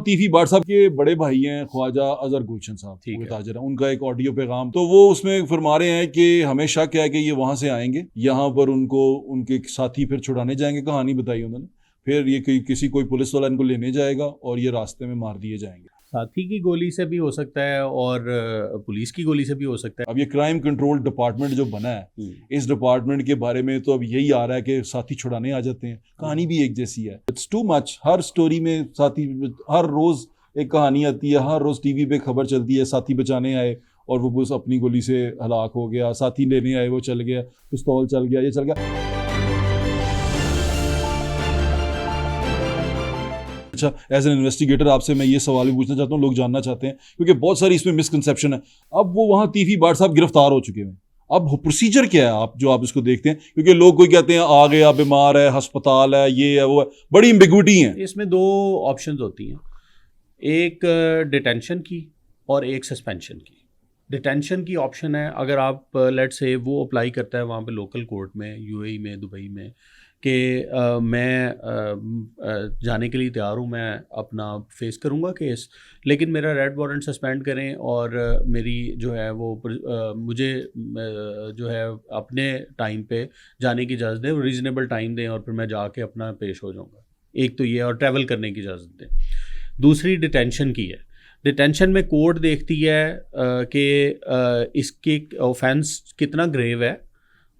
तीफी बाट साहब के बड़े भाई हैं ख्वाजा अजहर गुलशन साहब, वो ताजर हैं, उनका एक ऑडियो पैगाम, तो वो उसमें फरमा रहे हैं कि हमें शक है कि ये वहां से आएंगे, यहाँ पर उनको उनके साथी फिर छुड़ाने जाएंगे। कहानी बताई उन्होंने, फिर ये किसी कोई पुलिस वाला इनको लेने जाएगा और ये रास्ते में मार दिए जाएंगे। साथी की गोली से भी हो सकता है और पुलिस की गोली से भी हो सकता है। अब ये क्राइम कंट्रोल डिपार्टमेंट जो बना है, इस डिपार्टमेंट के बारे में तो अब यही आ रहा है कि साथी छुड़ाने आ जाते हैं। कहानी भी एक जैसी है, it's too much. Her story में साथी, हर रोज एक कहानी आती है, हर रोज टीवी पे खबर चलती है साथी बचाने आए और वो बस अपनी गोली से हलाक हो गया, साथी लेने आए वो चल गया, पिस्तौल चल गया, ये चल गया। अच्छा, एज एन इन्वेस्टिगेटर आपसे मैं ये सवाल भी पूछना चाहता हूँ, लोग जानना चाहते हैं क्योंकि बहुत सारी इसमें मिसकंसेप्शन है। अब वो वहाँ तीफी बाट साहब गिरफ्तार हो चुके हैं, अब प्रोसीजर क्या है आप जो आप इसको देखते हैं? क्योंकि लोग कोई कहते हैं आ गया, बीमार है, अस्पताल है, ये है, वो है, बड़ी एम्बिग्विटी है। इसमें दो ऑप्शंस होती हैं, एक डिटेंशन की और एक सस्पेंशन की। डिटेंशन की ऑप्शन है अगर आप लेट से वो अप्लाई करता है वहाँ पे लोकल कोर्ट में, यूएई में, दुबई में, कि मैं जाने के लिए तैयार हूँ, मैं अपना फेस करूँगा केस, लेकिन मेरा रेड वारंट सस्पेंड करें और मेरी जो है वो मुझे जो है अपने टाइम पे जाने की इजाज़त दें, रीज़नेबल टाइम दें और फिर मैं जाके अपना पेश हो जाऊँगा। एक तो ये, और ट्रैवल करने की इजाज़त दें। दूसरी डिटेंशन की है। डिटेंशन में कोर्ट देखती है कि इसके ऑफेंस कितना ग्रेव है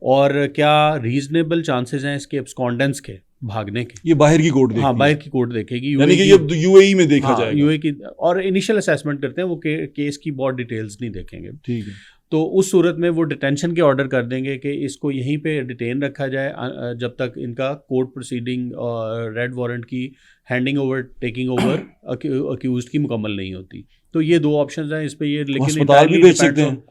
और क्या रीजनेबल चांसेस हैं इसके एब्सकॉन्डेंस के, भागने के। ये बाहर की कोर्ट देखेगी। हाँ, बाहर की कोर्ट देखेगी, यानी कि ये यूएई में देखा जाएगा। यूएई की, और इनिशियल असेसमेंट करते हैं वो केस की बहुत डिटेल्स नहीं देखेंगे। ठीक है। तो उस सूरत में वो डिटेंशन के ऑर्डर कर देंगे कि इसको यहीं पे डिटेन रखा जाए जब तक इनका कोर्ट प्रोसीडिंग और रेड वारंट की handing over, taking over accused की मुकम्मल नहीं होती। तो ये दो ऑप्शंस हैं इस पे। ये लेकिन अस्पताल भी भेज सकते हैं।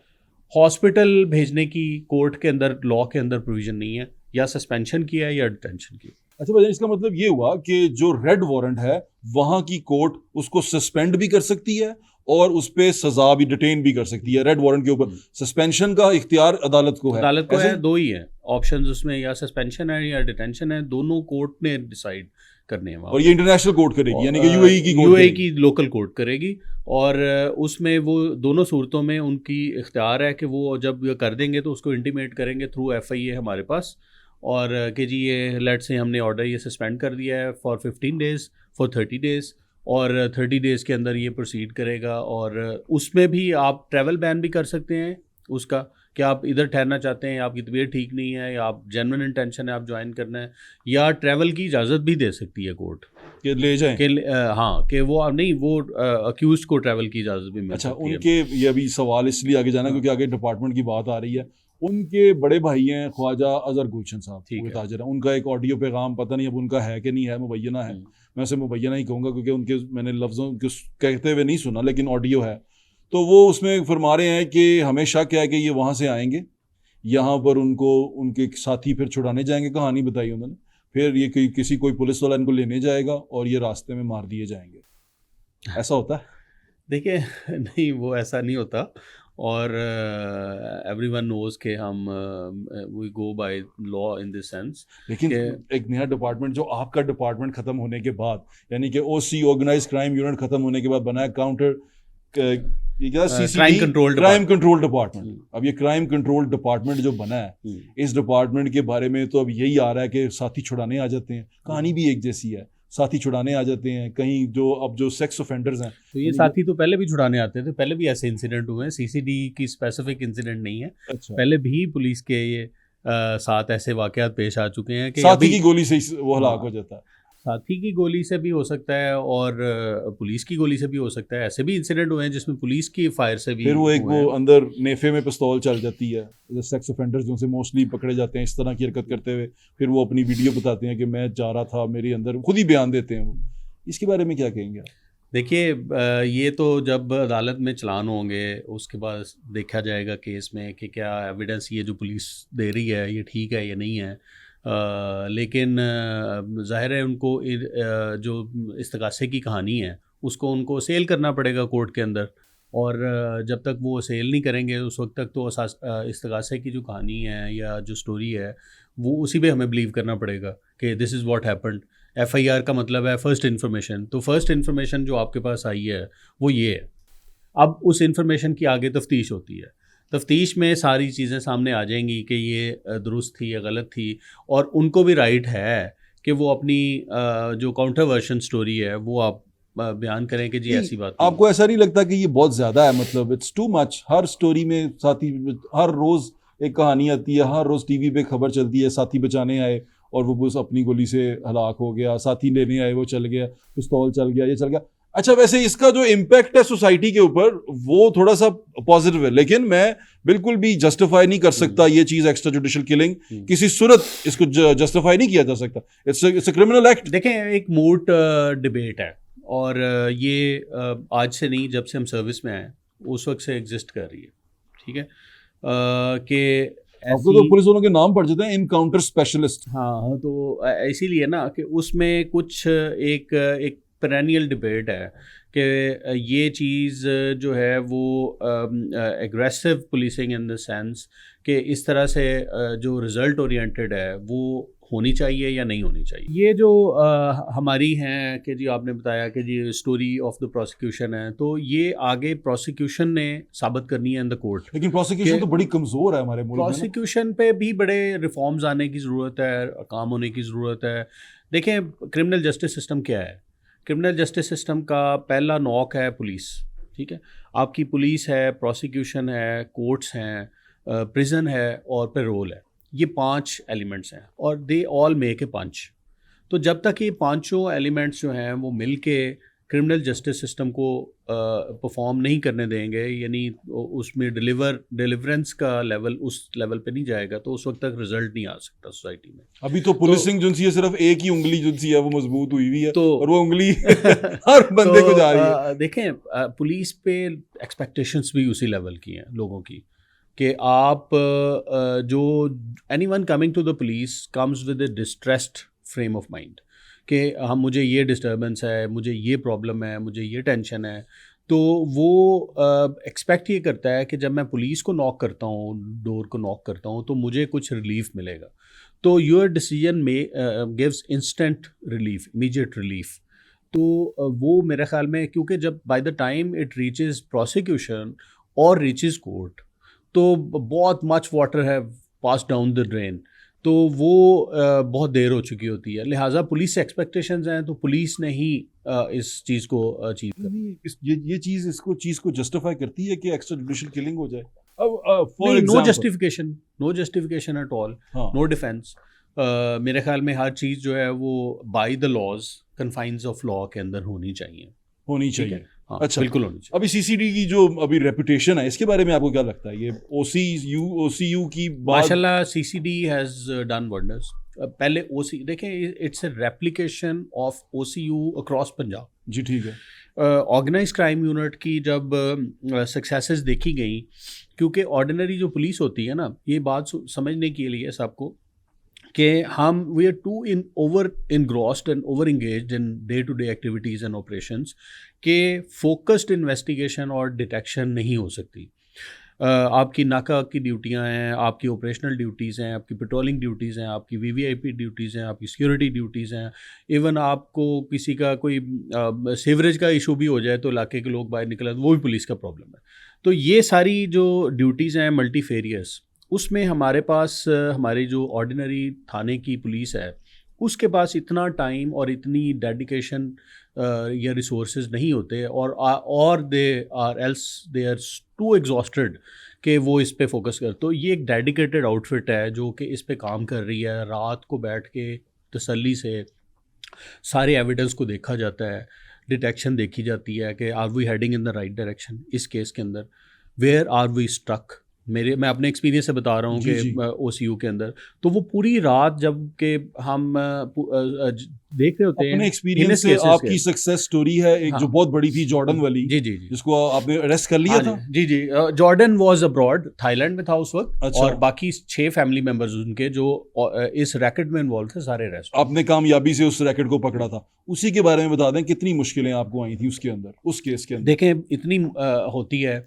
हॉस्पिटल भेजने की कोर्ट के अंदर, लॉ के अंदर प्रोविजन नहीं है, या सस्पेंशन की है या डिटेंशन की। अच्छा भाई, इसका मतलब ये हुआ कि जो रेड वारंट है वहां की कोर्ट उसको सस्पेंड भी कर सकती है और उस पे सजा भी, डिटेन भी कर सकती है। रेड वारंट के ऊपर सस्पेंशन का इख्तियार अदालत को है। अदालत को है, दो ही है ऑप्शंस उसमें, या सस्पेंशन है या डिटेंशन है, दोनों कोर्ट ने डिसाइड करने हैं। और ये इंटरनेशनल कोर्ट करेगी, यानी कि यूएई की लोकल कोर्ट करेगी। और उसमें वो दोनों सूरतों में उनकी इख्तियार है कि वो जब कर देंगे तो उसको इंटीमेट करेंगे थ्रू एफआईए हमारे पास, और कि जी ये लेट से हमने ऑर्डर ये सस्पेंड कर दिया है फॉर 15 डेज़, फॉर 30 डेज़, और 30 डेज़ के अंदर ये प्रोसीड करेगा। और उसमें भी आप ट्रैवल बैन भी कर सकते हैं उसका, कि आप इधर ठहरना चाहते हैं, आपकी तबीयत ठीक नहीं है, या आप जेन्युइन इंटेंशन है आप ज्वाइन करना है, या ट्रैवल की इजाज़त भी दे सकती है कोर्ट कि ले जाएं। हाँ, कि वो नहीं, वो अक्यूज को ट्रैवल की इजाज़त भी मिल अच्छा, सकती है। उनके ये अभी सवाल इसलिए आगे जाना क्योंकि आगे डिपार्टमेंट की बात आ रही है। उनके बड़े भाई हैं ख्वाजा अजहर गुलशन साहब, वो ताजर हैं, उनका एक ऑडियो पैगाम, पता नहीं अब उनका है कि नहीं है, मुबैना है, मैं उसे मुबैना ही कहूँगा क्योंकि उनके मैंने लफ्ज़ों के कहते हुए नहीं सुना, लेकिन ऑडियो है। तो वो उसमें फरमा रहे हैं कि हमें शक है कि ये वहाँ से आएंगे, यहाँ पर उनको उनके साथी फिर छुड़ाने जाएंगे। कहानी बताई उन्होंने, फिर ये किसी कोई पुलिस वाला इनको लेने जाएगा और ये रास्ते में मार दिए जाएंगे। ऐसा होता है? देखिए, नहीं, वो ऐसा नहीं होता। और एवरीवन नोज के हम we go by law in this sense. लेकिन एक नया डिपार्टमेंट जो आपका डिपार्टमेंट खत्म होने के बाद, यानी कि ओसी ऑर्गेनाइज क्राइम यूनिट खत्म होने के बाद बना है काउंटर ये क्या क्राइम कंट्रोल डिपार्टमेंट। अब ये क्राइम कंट्रोल डिपार्टमेंट जो बना है, इस डिपार्टमेंट के बारे में तो अब यही आ रहा है कि साथी छुड़ाने आ जाते हैं। कहानी भी एक जैसी है, साथी छुड़ाने आ जाते हैं कहीं जो सेक्स ऑफेंडर्स हैं। तो ये साथी तो पहले भी छुड़ाने आते थे, पहले भी ऐसे इंसिडेंट हुए हैं, सीसीडी की स्पेसिफिक इंसिडेंट नहीं है। अच्छा। पहले भी पुलिस के ये साथ ऐसे वाकयात पेश आ चुके हैं कि साथी की गोली से वो हलाक हो जाता है। साथी की गोली से भी हो सकता है और पुलिस की गोली से भी हो सकता है। ऐसे भी इंसिडेंट हुए हैं जिसमें पुलिस की फायर से भी, फिर वो अंदर नेफे में पिस्तौल चल जाती है। सेक्स ऑफेंडर्स जो से मोस्टली पकड़े जाते हैं इस तरह की हरकत करते हुए, फिर वो अपनी वीडियो बताते हैं कि मैं जा रहा था, मेरे अंदर खुद ही बयान देते हैं वो। इसके बारे में क्या कहेंगे आप? देखिए, ये तो जब अदालत में चलान होंगे उसके बाद देखा जाएगा केस में कि क्या एविडेंस ये जो पुलिस दे रही है ये ठीक है या नहीं है। लेकिन ज़ाहिर है उनको जो इस्तगासे की कहानी है उसको उनको सेल करना पड़ेगा कोर्ट के अंदर, और जब तक वो सेल नहीं करेंगे उस वक्त तक तो इस्तगासे की जो कहानी है या जो स्टोरी है वो उसी पे हमें बिलीव करना पड़ेगा कि this is what happened. FIR का मतलब है फर्स्ट इन्फॉर्मेशन। तो फर्स्ट इन्फॉर्मेशन जो आपके पास आई है वो ये है। अब उस इन्फॉर्मेशन की आगे तफ्तीश होती है। तफ्तीश में सारी चीज़ें सामने आ जाएंगी कि ये दुरुस्त थी या गलत थी, और उनको भी राइट है कि वो अपनी जो काउंटर वर्शन स्टोरी है वो आप बयान करें कि जी ऐसी बात नहीं। आपको ऐसा नहीं लगता कि ये बहुत ज्यादा है, मतलब it's too much? Her story में साथी, हर रोज एक कहानी आती है, हर रोज टीवी पे खबर चलती है, साथी बचाने आए और वो बस अपनी गोली से हलाक हो गया, साथी लेने आए वो चल गया, पिस्तौल चल गया, ये चल गया। अच्छा, वैसे इसका जो इम्पैक्ट है सोसाइटी के ऊपर वो थोड़ा सा पॉजिटिव है, लेकिन मैं बिल्कुल भी जस्टिफाई नहीं कर सकता ये चीज, एक्स्ट्रा जुडिशियल किलिंग किसी सूरत इसको जस्टिफाई नहीं किया जा सकता। It's a criminal act. देखें, एक मूट डिबेट है, और ये आज से नहीं, जब से हम सर्विस में आए उस वक्त से एग्जिस्ट कर रही है, ठीक है, कि आपको तो पुलिस वालों के नाम पड़ जाते हैं, इनकाउंटर स्पेशलिस्ट। हाँ, तो इसीलिए ना कि उसमें कुछ एक पेरेनियल डिबेट है कि ये चीज़ जो है वो aggressive policing in the sense कि इस तरह से जो रिज़ल्ट ओरिएंटेड है वो होनी चाहिए या नहीं होनी चाहिए। ये जो हमारी हैं कि जी आपने बताया कि जी स्टोरी ऑफ द प्रोसिक्यूशन है, तो ये आगे प्रोसिक्यूशन ने साबित करनी है इन द कोर्ट। लेकिन प्रोसिक्यूशन तो बड़ी कमज़ोर है हमारे मुल्क में। प्रोसिक्यूशन पे भी बड़े रिफॉर्म्स आने की ज़रूरत है, काम होने की ज़रूरत है। देखें, क्रिमिनल जस्टिस सिस्टम क्या है? क्रिमिनल जस्टिस सिस्टम का पहला नॉक है पुलिस, ठीक है। आपकी पुलिस है, प्रोसिक्यूशन है, कोर्ट्स हैं, प्रिजन है और पेरोल है। ये 5 एलिमेंट्स हैं और दे ऑल मेक ए पंच। तो जब तक ये पांचों एलिमेंट्स जो हैं वो मिल के क्रिमिनल जस्टिस सिस्टम को परफॉर्म नहीं करने देंगे, यानी उसमें डिलीवरेंस का लेवल उस लेवल पे नहीं जाएगा, तो उस वक्त तक रिजल्ट नहीं आ सकता सोसाइटी में। अभी तो पुलिसिंग जो है सिर्फ एक ही उंगली जो है वो मजबूत हुई हुई है, तो और वो उंगली हर बंदे को जा रही है। देखें, पुलिस पे एक्सपेक्टेशंस भी उसी लेवल की हैं लोगों की, कि आप जो anyone coming to the police comes with a distressed frame of mind कि हम मुझे ये डिस्टर्बेंस है, मुझे ये प्रॉब्लम है, मुझे ये टेंशन है। तो वो एक्सपेक्ट ये करता है कि जब मैं पुलिस को नॉक करता हूँ, डोर को नॉक करता हूँ, तो मुझे कुछ रिलीफ मिलेगा। तो योर डिसीजन में gives instant relief, immediate relief. तो वो मेरे ख्याल में, क्योंकि जब by the time it reaches prosecution और रीचेस कोर्ट, तो बहुत मच वाटर है पास डाउन द ड्रेन, तो वो बहुत देर हो चुकी होती है। लिहाजा पुलिस से एक्सपेक्टेशंस हैं, तो पुलिस ने ही इस चीज़ को अचीव करना। ये चीज़ चीज़ को जस्टिफाई करती है कि एक्स्ट्रा जुडिशियल किलिंग हो जाए। No justification at all, no defence. मेरे ख्याल में हर चीज़ जो है वो by the laws, confines of law के अंदर होनी चाहिए। हाँ, अच्छा, बिल्कुल होनी चाहिए। अभी CCD की जो अभी रेपुटेशन है, इसके बारे में आपको क्या लगता है? ये OCU की माशाल्लाह CCD हैज़ डन वंडर्स। पहले OC देखें, it's a replication of OCU across Punjab. जी, ठीक है। ऑर्गेनाइज क्राइम यूनिट की जब सक्सेसेस देखी गई, क्योंकि ऑर्डिनरी जो पुलिस होती है ना, ये बात समझने के लिए सबको कि हम we are too over engrossed and over engaged in day to day activities and operations के फोकस्ड इन्वेस्टिगेशन और डिटेक्शन नहीं हो सकती। आपकी नाका की ड्यूटियां हैं, आपकी ऑपरेशनल ड्यूटीज़ हैं, आपकी पेट्रोलिंग ड्यूटीज़ हैं, आपकी VVIP ड्यूटीज़ हैं, आपकी सिक्योरिटी ड्यूटीज़ हैं। इवन आपको किसी का कोई सीवरेज का इशू भी हो जाए तो इलाके के लोग बाहर निकले, वो भी पुलिस का प्रॉब्लम है। तो ये सारी जो ड्यूटीज़ हैं मल्टीफेरियस, उसमें हमारे पास हमारी जो ऑर्डिनरी थाने की पुलिस है उसके पास इतना टाइम और इतनी डेडिकेशन या रिसोर्सेज नहीं होते, और दे आर टू एग्जॉस्टेड कि वो इस पे फोकस कर। तो ये एक डेडिकेटेड आउटफिट है जो कि इस पे काम कर रही है। रात को बैठ के तसल्ली से सारे एविडेंस को देखा जाता है, डिटेक्शन देखी जाती है कि are we heading in the right direction. इस केस के अंदर वेयर आर वी स्ट्रक, मैं अपने एक्सपीरियंस से बता रहा हूँ कि OCU के अंदर, तो वो पूरी रात जब के हम देख रहे होते हैं अपने एक्सपीरियंस से। आपकी सक्सेस स्टोरी है एक, हाँ, जो बहुत बड़ी थी, जॉर्डन वाली। जी, जिसको आपने अरेस्ट कर लिया था। जी, जॉर्डन वाज अब्रॉड, थाईलैंड में था उस वक्त। अच्छा। और बाकी 6 फैमिली मेंबर्स उनके जो इस रैकेट में इन्वॉल्व थे, सारे अरेस्ट। आपने कामयाबी से उस रैकेट को पकड़ा था। उसी के बारे में बता दें, कितनी मुश्किलें आपको आई थी उसके अंदर, उस केस के अंदर? देखें, इतनी होती है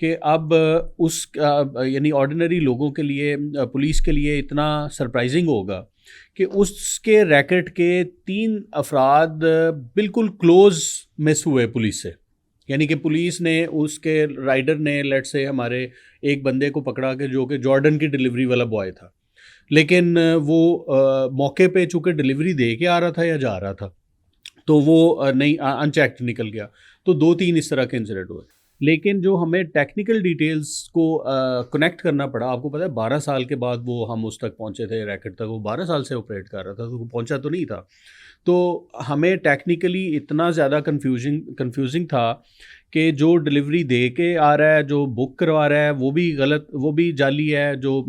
कि अब यानी ऑर्डिनरी लोगों के लिए, पुलिस के लिए इतना सरप्राइजिंग होगा कि उसके रैकेट के 3 अफराद बिल्कुल क्लोज मिस हुए पुलिस से। यानी कि पुलिस ने उसके राइडर ने लेट से हमारे एक बंदे को पकड़ा के जो कि जॉर्डन की डिलीवरी वाला बॉय था, लेकिन वो मौके पे चूँकि डिलीवरी दे के आ रहा था या जा रहा था, तो वो नहीं अनचेक्ड निकल गया। तो 2-3 इस तरह के इंसिडेंट हुए। लेकिन जो हमें टेक्निकल डिटेल्स को कनेक्ट करना पड़ा, आपको पता है 12 साल के बाद वो हम उस तक पहुंचे थे, रैकेट तक। वो 12 साल से ऑपरेट कर रहा था, तो वो पहुंचा तो नहीं था। तो हमें टेक्निकली इतना ज़्यादा कंफ्यूजिंग था कि जो डिलीवरी दे के आ रहा है, जो बुक करवा रहा है, वो भी गलत, वो भी जाली है। जो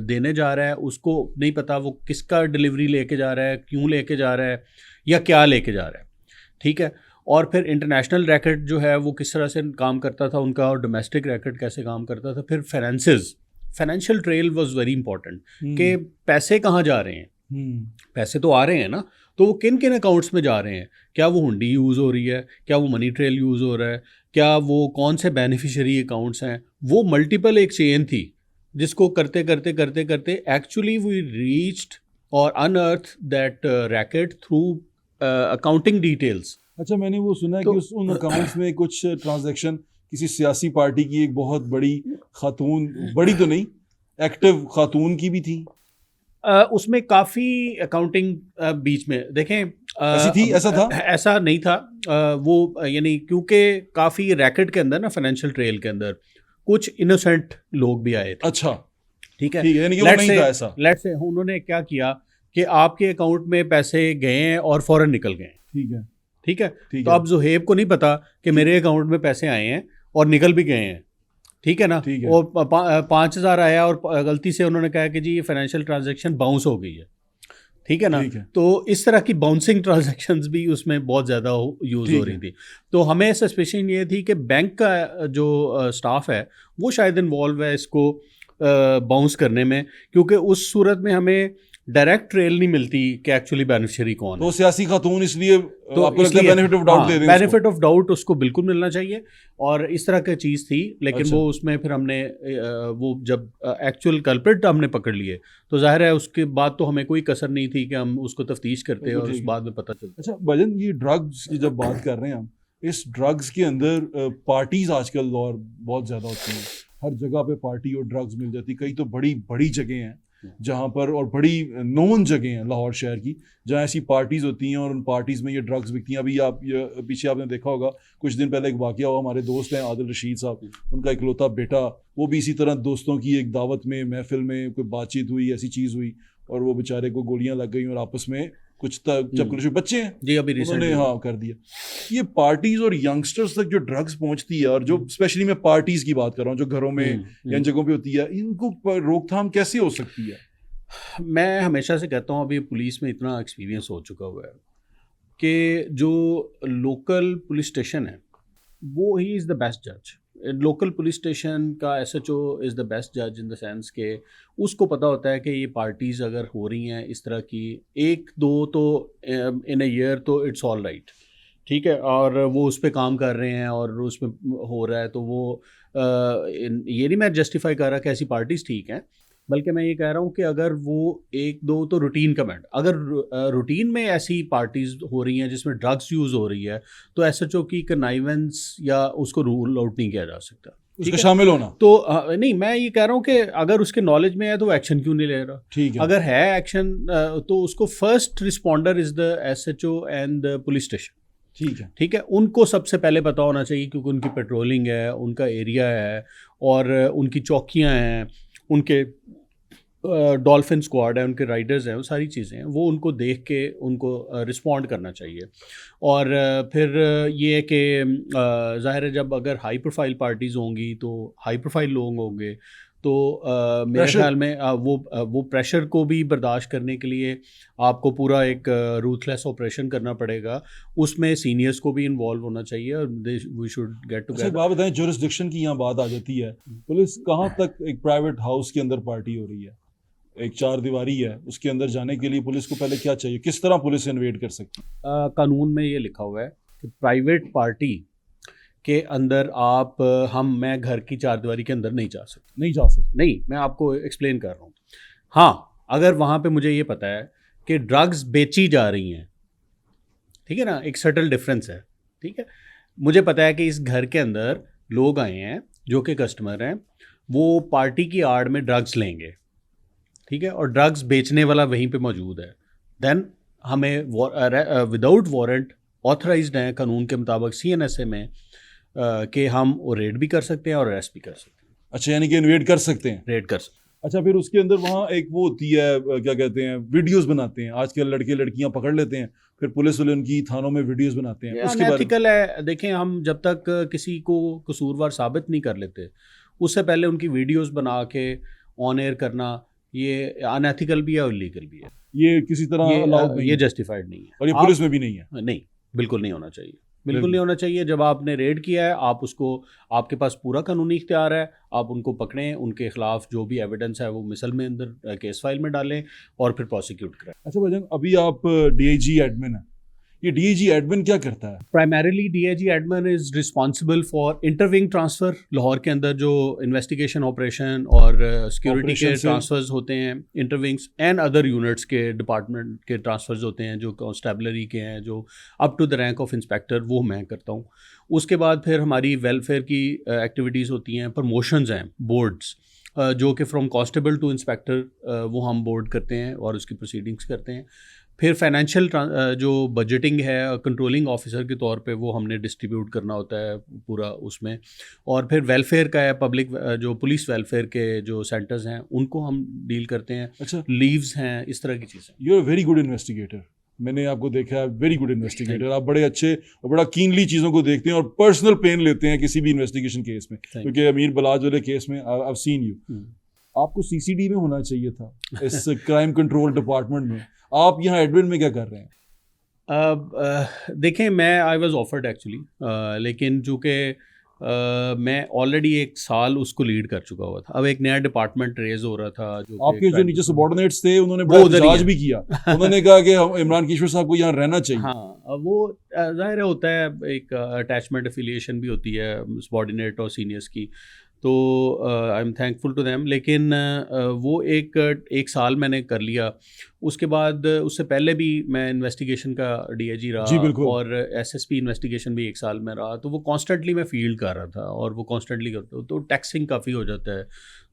देने जा रहा है उसको नहीं पता वो किसका डिलीवरी लेके जा रहा है, क्यों लेके जा रहा है या क्या लेके जा रहा है। ठीक है। और फिर इंटरनेशनल रैकेट जो है वो किस तरह से काम करता था उनका, और डोमेस्टिक रैकेट कैसे काम करता था। फिर financial trail was very important कि पैसे कहाँ जा रहे हैं। पैसे तो आ रहे हैं ना, तो वो किन किन अकाउंट्स में जा रहे हैं। क्या वो हुंडी यूज़ हो रही है, क्या वो मनी ट्रेल यूज़ हो रहा है, क्या वो कौन से बेनिफिशियरी अकाउंट्स हैं। वो मल्टीपल एक चेन थी जिसको करते करते करते करते एक्चुअली वी रीच्ड और unearth that racket through accounting details. अच्छा, मैंने वो सुना है तो, कि उन अकाउंट्स में कुछ ट्रांजैक्शन किसी सियासी पार्टी की एक बहुत बड़ी खातून, बड़ी तो नहीं, एक्टिव खातून की भी थी। उसमें काफ़ी अकाउंटिंग बीच में देखें ऐसी थी, ऐसा था? ऐसा नहीं था। वो यानी क्योंकि काफ़ी रैकेट के अंदर ना, फाइनेंशियल ट्रेल के अंदर कुछ इनोसेंट लोग भी आए थे। अच्छा, ठीक है, यानी कि वो नहीं था ऐसा। लेट्स से उन्होंने क्या किया कि आपके अकाउंट में पैसे गए हैं और फौरन निकल गए। ठीक है, ठीक है। तो अब ज़ुहेब को नहीं पता कि मेरे अकाउंट में पैसे आए हैं और निकल भी गए हैं। ठीक है ना। वो 5,000 आया और गलती से उन्होंने कहा कि जी ये फाइनेंशियल ट्रांजैक्शन बाउंस हो गई है। ठीक है ना। तो इस तरह की बाउंसिंग ट्रांजैक्शंस भी उसमें बहुत ज़्यादा यूज़ हो रही थी। तो हमें सस्पिशन ये थी कि बैंक का जो स्टाफ है वो शायद इन्वॉल्व है इसको बाउंस करने में, क्योंकि उस सूरत में हमें डायरेक्ट ट्रेल नहीं मिलती कि एक्चुअली बेनिफिशियरी कौन है। तो सियासी खातून इसलिए तो आपको लगता है बेनिफिट ऑफ डाउट दे दें? बेनिफिट ऑफ डाउट उसको बिल्कुल मिलना चाहिए, और इस तरह की चीज़ थी। लेकिन अच्छा। वो उसमें फिर हमने वो जब एक्चुअल कल्प्रिट हमने पकड़ लिए तो जाहिर है उसके बाद तो हमें कोई कसर नहीं थी कि हम उसको तफ्तीश करते और उस बाद में पता चलता। अच्छा भजन, ये ड्रग्स की जब बात कर रहे हैं हम, इस ड्रग्स के अंदर पार्टीज आजकल और बहुत ज़्यादा होती हैं। हर जगह पे पार्टी और ड्रग्स मिल जाती। कई तो बड़ी बड़ी जगह हैं जहाँ पर, और बड़ी नोन जगह हैं लाहौर शहर की, जहाँ ऐसी पार्टीज़ होती हैं और उन पार्टीज़ में ये ड्रग्स बिकती हैं। अभी आप पीछे आपने देखा होगा, कुछ दिन पहले एक वाक़या हुआ, हमारे दोस्त हैं आदिल रशीद साहब, उनका इकलौता बेटा, वो भी इसी तरह दोस्तों की एक दावत में, महफिल में कोई बातचीत हुई, ऐसी चीज़ हुई और वो बेचारे को गोलियां लग गई और आपस में कुछ चपकलशी बच्चे हैं जी अभी उन्होंने कर दिया। ये पार्टीज और यंगस्टर्स तक जो ड्रग्स पहुंचती है, और जो स्पेशली मैं पार्टीज की बात कर रहा हूँ जो घरों में या इन जगहों पे होती है, इनको रोकथाम कैसे हो सकती है? मैं हमेशा से कहता हूँ, अभी पुलिस में इतना एक्सपीरियंस हो चुका हुआ है कि जो लोकल पुलिस स्टेशन है वो ही इज़ द बेस्ट जज। लोकल पुलिस स्टेशन का SHO इज़ द बेस्ट जज इन द सेंस के उसको पता होता है कि ये पार्टीज़ अगर हो रही हैं इस तरह की, 1-2 तो इन अ ईयर तो इट्स ऑल राइट। ठीक है, और वो उस पर काम कर रहे हैं और उस पर हो रहा है, तो वो ये नहीं मैं जस्टिफाई कर रहा कि ऐसी पार्टीज़ ठीक हैं, बल्कि मैं ये कह रहा हूँ कि अगर वो 1-2 तो रूटीन कमेंट, अगर रूटीन में ऐसी पार्टीज़ हो रही हैं जिसमें ड्रग्स यूज़ हो रही है, तो SHO की कनाइवेंस या उसको रूल आउट नहीं किया जा सकता, उसका शामिल होना। तो नहीं, मैं ये कह रहा हूँ कि अगर उसके नॉलेज में है तो एक्शन क्यों नहीं ले रहा। ठीक है, अगर है एक्शन तो उसको first responder is the SHO and the police station. ठीक है, उनको सबसे पहले पता होना चाहिए, क्योंकि उनकी पेट्रोलिंग है, उनका एरिया है और उनकी चौकियाँ हैं, उनके डॉल्फिन स्क्वाड है, उनके राइडर्स हैं, वो सारी चीज़ें हैं, वो उनको देख के उनको रिस्पॉन्ड करना चाहिए। और फिर ये है कि ज़ाहिर है जब अगर हाई प्रोफाइल पार्टीज़ होंगी तो हाई प्रोफाइल लोग होंगे, तो मेरे ख्याल में वो प्रेशर को भी बर्दाश्त करने के लिए आपको पूरा एक रूथलेस ऑपरेशन करना पड़ेगा। उसमें सीनियर्स को भी इन्वॉल्व होना चाहिए और वी शुड गेट टुगेदर। अच्छा, बात बताएं, जुरिस्डिक्शन की यहाँ बात आ जाती है, पुलिस कहाँ तक, एक प्राइवेट हाउस के अंदर पार्टी हो रही है, एक 4 दीवारी है, उसके अंदर जाने के लिए पुलिस को पहले क्या चाहिए, किस तरह पुलिस इन्वेड कर सकती है? कानून में ये लिखा हुआ है कि प्राइवेट पार्टी के अंदर मैं घर की 4 दीवारी के अंदर नहीं जा सकता। नहीं, मैं आपको एक्सप्लेन कर रहा हूँ। हाँ, अगर वहाँ पे मुझे ये पता है कि ड्रग्स बेची जा रही हैं, ठीक है ना, एक सटल डिफरेंस है, ठीक है, मुझे पता है कि इस घर के अंदर लोग आए हैं जो कि कस्टमर हैं, वो पार्टी की आड़ में ड्रग्स लेंगे, ठीक है, और ड्रग्स बेचने वाला वहीं पे मौजूद है, देन हमें विदाउट वारंट ऑथराइज्ड हैं कानून के मुताबिक CNSA में कि हम वो रेड भी कर सकते हैं और अरेस्ट भी कर सकते हैं। अच्छा, यानी कि इन्वेड कर सकते हैं, रेड कर सकते हैं। अच्छा, फिर उसके अंदर वहाँ एक वो होती है क्या कहते हैं, वीडियोस बनाते हैं, आजकल लड़के लड़कियां पकड़ लेते हैं, फिर पुलिस वाले उनकी थानों में वीडियोस बनाते हैं, उसके बारे में? अनएथिकल है। देखें, हम जब तक किसी को कसूरवार साबित नहीं कर लेते, उससे पहले उनकी वीडियोस बना के ऑन एयर करना, ये अनएथिकल भी है और इलीगल भी है। ये किसी तरह अलाउड नहीं ये है जस्टिफाइड नहीं है, और ये पुलिस में भी नहीं है। नहीं, बिल्कुल नहीं होना चाहिए, बिल्कुल नहीं होना चाहिए। जब आपने रेड किया है, आप उसको, आपके पास पूरा कानूनी इख्तियार है, आप उनको पकड़ें, उनके खिलाफ जो भी एविडेंस है वो मिसल में अंदर केस फाइल में डालें और फिर प्रोसिक्यूट करें। अच्छा भाईजान, अभी आप DIG एडमिन है, ये DIG एडमिन क्या करता है? Primarily DIG admin is responsible for interwing transfer. Lahore के अंदर जो इन्वेस्टिगेशन ऑपरेशन और सिक्योरिटी के ट्रांसफर्स होते हैं, इंटरविंग्स एंड अदर यूनिट्स के डिपार्टमेंट के ट्रांसफर्स होते हैं, जो कॉन्स्टेबलरी के हैं, जो up to the rank of inspector, वो मैं करता हूँ। उसके बाद फिर हमारी वेलफेयर की एक्टिविटीज़ होती हैं, प्रमोशंस हैं, बोर्ड्स जो कि फ्रॉम कांस्टेबल टू इंस्पेक्टर वो हम बोर्ड करते हैं और उसकी प्रोसीडिंग्स करते हैं। फिर फाइनेंशियल जो बजटिंग है, कंट्रोलिंग ऑफिसर के तौर पे वो हमने डिस्ट्रीब्यूट करना होता है पूरा उसमें। और फिर वेलफेयर का है, पब्लिक जो पुलिस वेलफेयर के जो सेंटर्स हैं उनको हम डील करते हैं। अच्छा, लीव्स हैं, इस तरह की चीज़ें। You are very good investigator, मैंने आपको देखा है, वेरी गुड इन्वेस्टिगेटर। आप बड़े अच्छे और बड़ा कीनली चीज़ों को देखते हैं और पर्सनल पेन लेते हैं किसी भी इन्वेस्टिगेशन केस में, क्योंकि अमीर बलाज वाले केस में आई हैव सीन यू। आपको CCD में होना चाहिए था, इस क्राइम कंट्रोल डिपार्टमेंट में। आप यहाँ एडमिन में क्या कर रहे हैं? देखें, मैं आई वाज ऑफर्ड एक्चुअली, लेकिन चूँकि मैं ऑलरेडी 1 साल उसको लीड कर चुका हुआ था। अब एक नया डिपार्टमेंट रेज हो रहा था। जो आपके जो नीचे सबॉर्डिनेट्स थे उन्होंने बड़ा एहतजाज भी किया, उन्होंने कहा कि इमरान कीश्वर साहब को यहाँ रहना चाहिए। हाँ, वो ज़ाहिर होता है, एक अटैचमेंट एफिलिएशन भी होती है सबॉर्डिनेट और सीनियर्स की, तो I am thankful to them. लेकिन वो एक साल मैंने कर लिया। उसके बाद उससे पहले भी मैं इन्वेस्टिगेशन का DIG रहा और SSP इन्वेस्टिगेशन भी 1 साल में रहा, तो वो कॉन्स्टेंटली मैं फील्ड कर रहा था और वो कॉन्स्टेंटली करता, तो टैक्सिंग काफ़ी हो जाता है।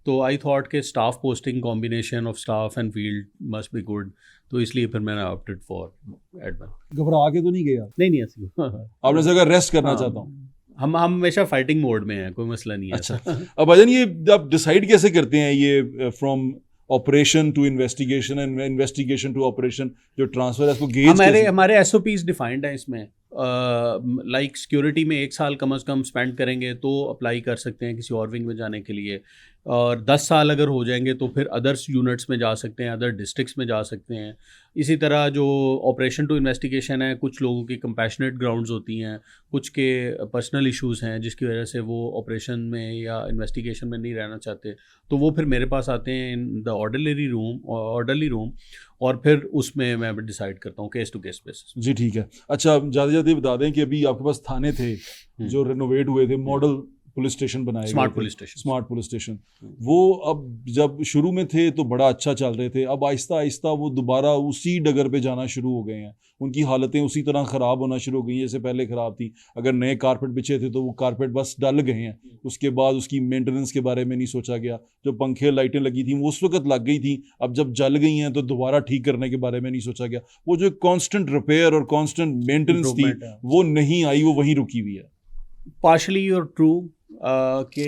तो आई थॉट के staff posting, combination of staff and field must be good, तो इसलिए फिर मैंने ऑप्टेड फॉर एडमिन। घबरा के तो नहीं गया? नहीं ऐसी आपने जगह रेस्ट करना चाहता हूँ। हम हमेशा फाइटिंग मोड में हैं, कोई मसला नहीं है। अच्छा, अब भाईजान ये आप डिसाइड कैसे करते हैं ये from operation to investigation and investigation to operation, जो ट्रांसफर है इसको गेज? हमारे SOPs डिफाइंड हैं इसमें। लाइक सिक्योरिटी में 1 साल कम से कम स्पेंड करेंगे तो अप्लाई कर सकते हैं किसी और विंग में जाने के लिए, और 10 साल अगर हो जाएंगे तो फिर अदर्स यूनिट्स में जा सकते हैं, अदर डिस्ट्रिक्ट्स में जा सकते हैं। इसी तरह जो ऑपरेशन टू इन्वेस्टिगेशन है, कुछ लोगों की कंपैशनेट ग्राउंड्स होती हैं, कुछ के पर्सनल इश्यूज़ हैं जिसकी वजह से वो ऑपरेशन में या इन्वेस्टिगेशन में नहीं रहना चाहते, तो वो फिर मेरे पास आते हैं इन द ऑर्डरली रूम, और फिर उसमें मैं डिसाइड करता हूँ केस टू केस बेसिस। जी ठीक है। अच्छा, ज़्यादा बता दें कि अभी आपके पास थाने थे जो रेनोवेट हुए थे, मॉडल पुलिस स्टेशन बनाए, स्मार्ट पुलिस स्टेशन, वो अब जब शुरू में थे तो बड़ा अच्छा चल रहे थे, अब आहिस्ता आहिस्ता वो दोबारा उसी डगर पे जाना शुरू हो गए हैं, उनकी हालतें उसी तरह ख़राब होना शुरू हो गई हैं जैसे पहले ख़राब थी। अगर नए कारपेट बिछे थे तो वो कारपेट बस डल गए हैं, उसके बाद उसकी मेंटेनेंस के बारे में नहीं सोचा गया। जो पंखे लाइटें लगी थी वो उस वक्त लग गई थी, अब जब जल गई हैं तो दोबारा ठीक करने के बारे में नहीं सोचा गया। वो जो कॉन्स्टेंट रिपेयर और कॉन्स्टेंट मेंटेनेंस थी वो नहीं आई, वो वहीं रुकी हुई है। पार्शली और ट्रू कि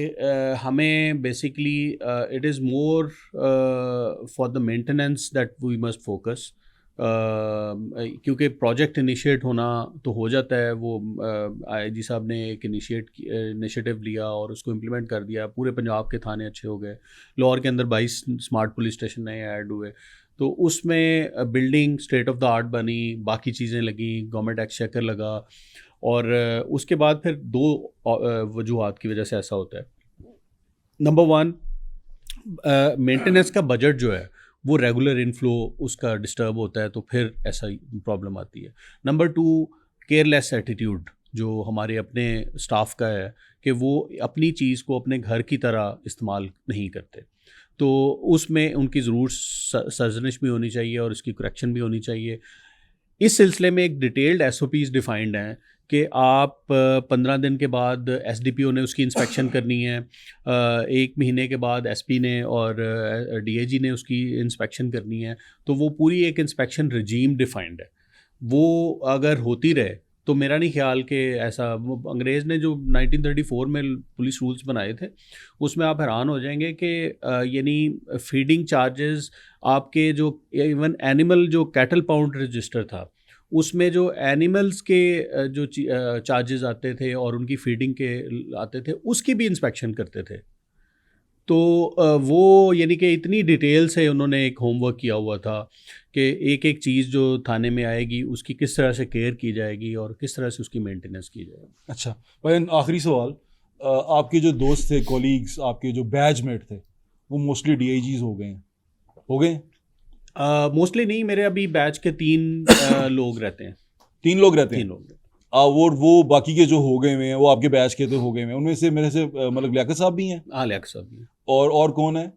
हमें basically it is more for the maintenance that we must focus, क्योंकि प्रोजेक्ट इनिशिएट होना तो हो जाता है, वो IG साहब ने एक इनिशिएटिव लिया और उसको इम्प्लीमेंट कर दिया, पूरे पंजाब के थाने अच्छे हो गए, लाहौर के अंदर 22 स्मार्ट पुलिस स्टेशन नए ऐड हुए, तो उसमें building state of the art बनी, बाकी चीज़ें लगी, गवर्नमेंट एक्सचेकर लगा, और उसके बाद फिर 2 वजूहात की वजह से ऐसा होता है। नंबर 1, मेंटेनेंस का बजट जो है वो रेगुलर इनफ्लो उसका डिस्टर्ब होता है, तो फिर ऐसा प्रॉब्लम आती है। नंबर 2, केयरलेस एटीट्यूड जो हमारे अपने स्टाफ का है कि वो अपनी चीज़ को अपने घर की तरह इस्तेमाल नहीं करते, तो उसमें उनकी ज़रूर सर्जनिश भी होनी चाहिए और उसकी करेक्शन भी होनी चाहिए। इस सिलसिले में एक डिटेल्ड SOPs डिफाइंड हैं कि आप 15 दिन के बाद SDPO ने उसकी इंस्पेक्शन करनी है, 1 महीने के बाद SP ने और DAG ने उसकी इंस्पेक्शन करनी है। तो वो पूरी एक इंस्पेक्शन रजीम डिफाइंड है। वो अगर होती रहे तो मेरा नहीं ख्याल कि ऐसा, अंग्रेज़ ने जो 1934 में पुलिस रूल्स बनाए थे उसमें आप हैरान हो जाएंगे कि यानी फीडिंग चार्जेस आपके जो इवन एनिमल जो कैटल पाउंड रजिस्टर था उसमें जो एनिमल्स के जो चार्जेस आते थे और उनकी फीडिंग के आते थे उसकी भी इंस्पेक्शन करते थे। तो वो यानी कि इतनी डिटेल से उन्होंने एक होमवर्क किया हुआ था कि एक एक चीज़ जो थाने में आएगी उसकी किस तरह से केयर की जाएगी और किस तरह से उसकी मेंटेनेंस की जाएगी। अच्छा भाई, आखिरी सवाल, आपके जो दोस्त थे, कॉलीग्स, आपके जो बैचमेट थे, वो मोस्टली DIGs हो गए? मोस्टली नहीं, मेरे अभी बैच के 3 लोग रहते हैं। 3 लोग रहते हैं? 3 लोग। वो बाकी के जो हो गए हुए हैं वो आपके बैच के तो हो गए हुए हैं, उनमें से मेरे से मतलब लियाकत साहब भी हैं? हाँ, लियाकत साहब भी हैं। और कौन है?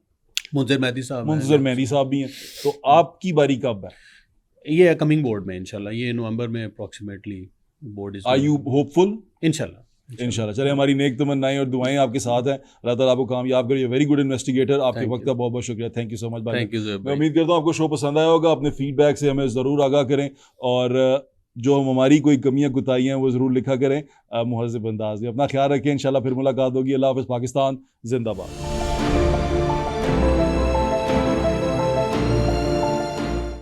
मुंज़र मेहदी साहब। मुंज़र मेहदी साहब भी हैं। तो आपकी बारी कब है? ये कमिंग बोर्ड में इंशाल्लाह, ये नवंबर में approximately board is. Are you hopeful? इंशाल्लाह। चले, हमारी नेक तमन्नाएं और दुआएं आपके साथ हैं। अल्लाह ताला आपको कामयाब करे। Very good investigator. आपके वक्त का बहुत बहुत शुक्रिया। थैंक यू सो मच भाई। Thank you. मैं उम्मीद करता हूँ आपको शो पसंद आया होगा। अपने फीडबैक से हमें ज़रूर आगाह करें और जो हमारी कोई कमियां कुताहियां हैं वो ज़रूर लिखा करें मुहज़्ज़ब अंदाज़ में। अपना ख्याल रखें। इंशाल्लाह फिर मुलाकात होगी। अल्लाह हाफ़िज़। पाकिस्तान जिंदाबाद।